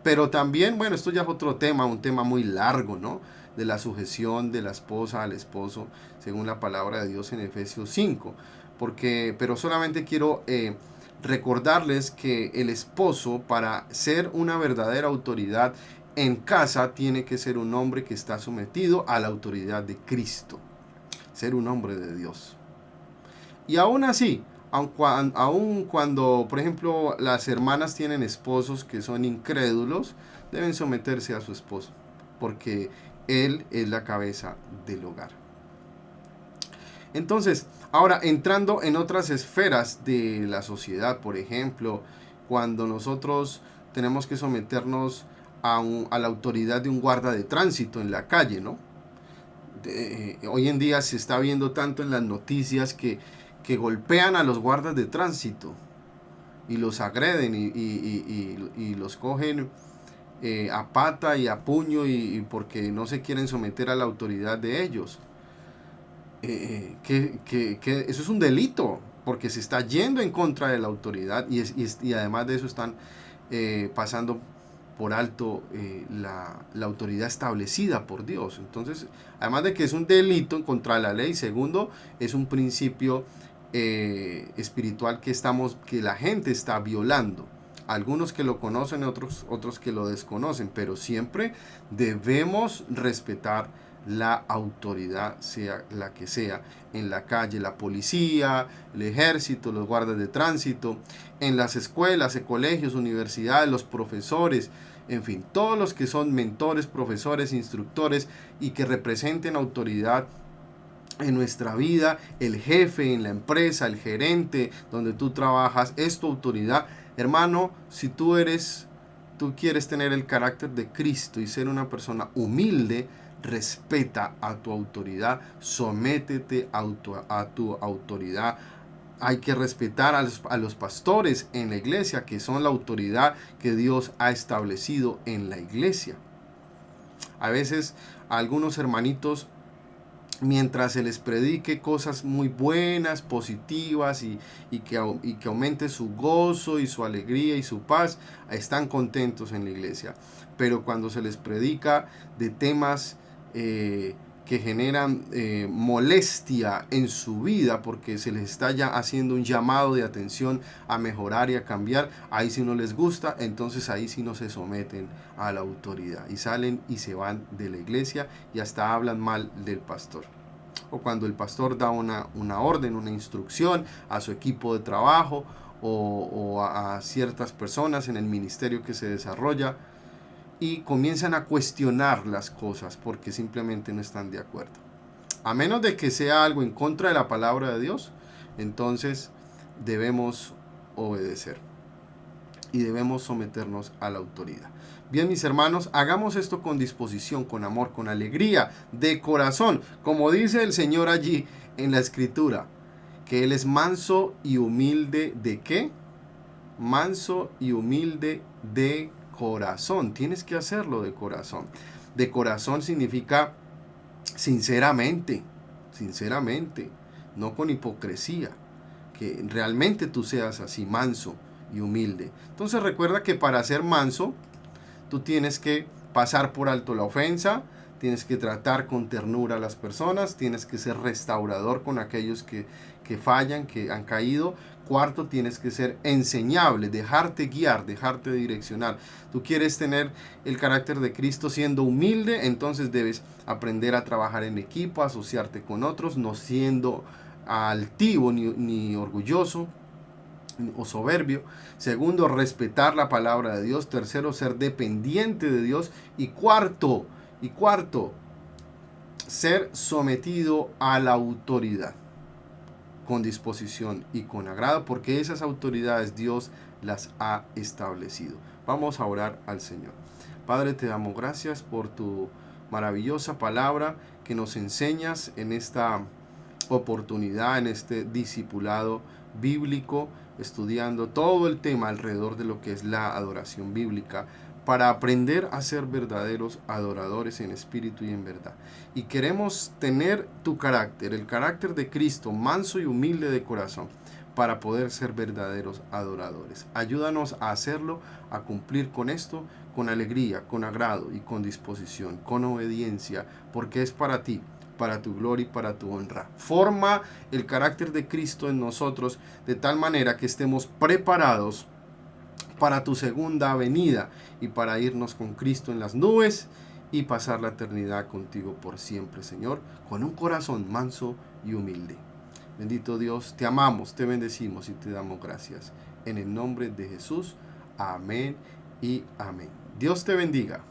Pero también, bueno, esto ya es otro tema, un tema muy largo, ¿no? De la sujeción de la esposa al esposo, según la palabra de Dios en Efesios 5. Pero solamente quiero recordarles que el esposo, para ser una verdadera autoridad en casa, tiene que ser un hombre que está sometido a la autoridad de Cristo, ser un hombre de Dios. Y aún así, aun cuando, por ejemplo, las hermanas tienen esposos que son incrédulos, deben someterse a su esposo, porque él es la cabeza del hogar. Entonces, ahora entrando en otras esferas de la sociedad, por ejemplo, cuando nosotros tenemos que someternos a la autoridad de un guarda de tránsito en la calle, ¿no? Hoy en día se está viendo tanto en las noticias que golpean a los guardas de tránsito y los agreden y los cogen a pata y a puño y porque no se quieren someter a la autoridad de ellos. Que eso es un delito, porque se está yendo en contra de la autoridad y además de eso están pasando por alto la autoridad establecida por Dios. Entonces, además de que es un delito contra la ley, segundo, es un principio espiritual que la gente está violando. Algunos que lo conocen, otros que lo desconocen, pero siempre debemos respetar la autoridad, sea la que sea, en la calle, la policía, el ejército, los guardas de tránsito, en las escuelas, colegios, universidades, los profesores, en fin, todos los que son mentores, profesores, instructores y que representen autoridad en nuestra vida, el jefe en la empresa, el gerente donde tú trabajas, es tu autoridad. Hermano, si tú quieres tener el carácter de Cristo y ser una persona humilde, respeta a tu autoridad, sométete a tu autoridad. Hay que respetar a los pastores en la iglesia, que son la autoridad que Dios ha establecido en la iglesia. A veces a algunos hermanitos, mientras se les predique cosas muy buenas, positivas y que aumente su gozo y su alegría y su paz, están contentos en la iglesia. Pero cuando se les predica de temas que generan molestia en su vida, porque se les está ya haciendo un llamado de atención a mejorar y a cambiar, ahí sí no les gusta, entonces ahí sí no se someten a la autoridad y salen y se van de la iglesia y hasta hablan mal del pastor. O cuando el pastor da una orden, una instrucción a su equipo de trabajo o a ciertas personas en el ministerio que se desarrolla, y comienzan a cuestionar las cosas porque simplemente no están de acuerdo. A menos de que sea algo en contra de la palabra de Dios, entonces debemos obedecer y debemos someternos a la autoridad. Bien, mis hermanos, hagamos esto con disposición, con amor, con alegría, de corazón, como dice el Señor allí en la Escritura, que Él es manso y humilde. ¿De qué? Manso y humilde de corazón. Tienes que hacerlo de corazón. De corazón significa sinceramente, no con hipocresía, que realmente tú seas así, manso y humilde. Entonces recuerda que para ser manso, tú tienes que pasar por alto la ofensa, tienes que tratar con ternura a las personas, tienes que ser restaurador con aquellos que fallan, que han caído. Cuarto, tienes que ser enseñable, dejarte guiar, dejarte direccionar. Tú quieres tener el carácter de Cristo siendo humilde, entonces debes aprender a trabajar en equipo, asociarte con otros, no siendo altivo ni orgulloso o soberbio. Segundo, respetar la palabra de Dios. Tercero, ser dependiente de Dios. Y cuarto, ser sometido a la autoridad con disposición y con agrado, porque esas autoridades Dios las ha establecido. Vamos a orar al Señor. Padre, te damos gracias por tu maravillosa palabra que nos enseñas en esta oportunidad, en este discipulado bíblico, estudiando todo el tema alrededor de lo que es la adoración bíblica. para aprender a ser verdaderos adoradores en espíritu y en verdad. Y queremos tener tu carácter, el carácter de Cristo, manso y humilde de corazón, para poder ser verdaderos adoradores. Ayúdanos a hacerlo, a cumplir con esto, con alegría, con agrado y con disposición, con obediencia, porque es para ti, para tu gloria y para tu honra. Forma el carácter de Cristo en nosotros de tal manera que estemos preparados para tu segunda venida y para irnos con Cristo en las nubes y pasar la eternidad contigo por siempre, Señor, con un corazón manso y humilde. Bendito Dios, te amamos, te bendecimos y te damos gracias. En el nombre de Jesús, amén y amén. Dios te bendiga.